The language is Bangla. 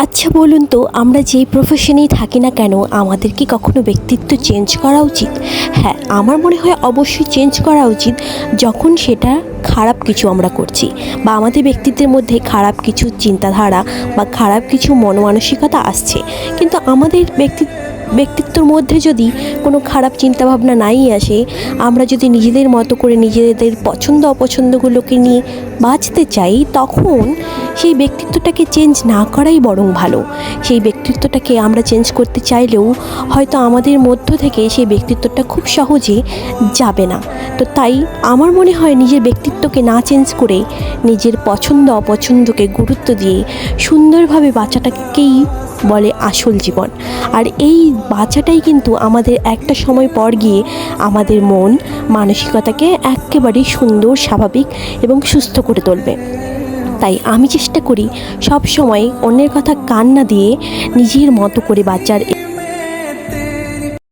আচ্ছা বলুন তো, আমরা যেই প্রফেশনেই থাকি না কেন, আমাদের কি কখনো ব্যক্তিত্ব চেঞ্জ করা উচিত? হ্যাঁ, আমার মনে হয় অবশ্যই চেঞ্জ করা উচিত, যখন সেটা খারাপ কিছু আমরা করছি বা আমাদের ব্যক্তিত্বের মধ্যে খারাপ কিছু চিন্তাধারা বা খারাপ কিছু মনমানসিকতা আসছে। কিন্তু আমাদের ব্যক্তিত্বর মধ্যে যদি কোনো খারাপ চিন্তাভাবনা নাই আসে, আমরা যদি নিজেদের মতো করে নিজেদের পছন্দ অপছন্দগুলোকে নিয়ে বাঁচতে চাই, তখন সেই ব্যক্তিত্বটাকে চেঞ্জ না করাই বরং ভালো। সেই ব্যক্তিত্বটাকে আমরা চেঞ্জ করতে চাইলেও হয়তো আমাদের মধ্য থেকে সেই ব্যক্তিত্বটা খুব সহজে যাবে না। তো তাই আমার মনে হয় নিজের ব্যক্তিত্বকে না চেঞ্জ করে নিজের পছন্দ অপছন্দকে গুরুত্ব দিয়ে সুন্দরভাবে বাঁচাটাকেই বলে আসল জীবন। আর এই বাঁচাটাই কিন্তু আমাদের একটা সময় পর গিয়ে আমাদের মন মানসিকতাকে একেবারেই সুন্দর, স্বাভাবিক এবং সুস্থ করে তুলবে। তাই আমি চেষ্টা করি সব সময় অন্যের কথা কান না দিয়ে নিজের মতো করে বাঁচার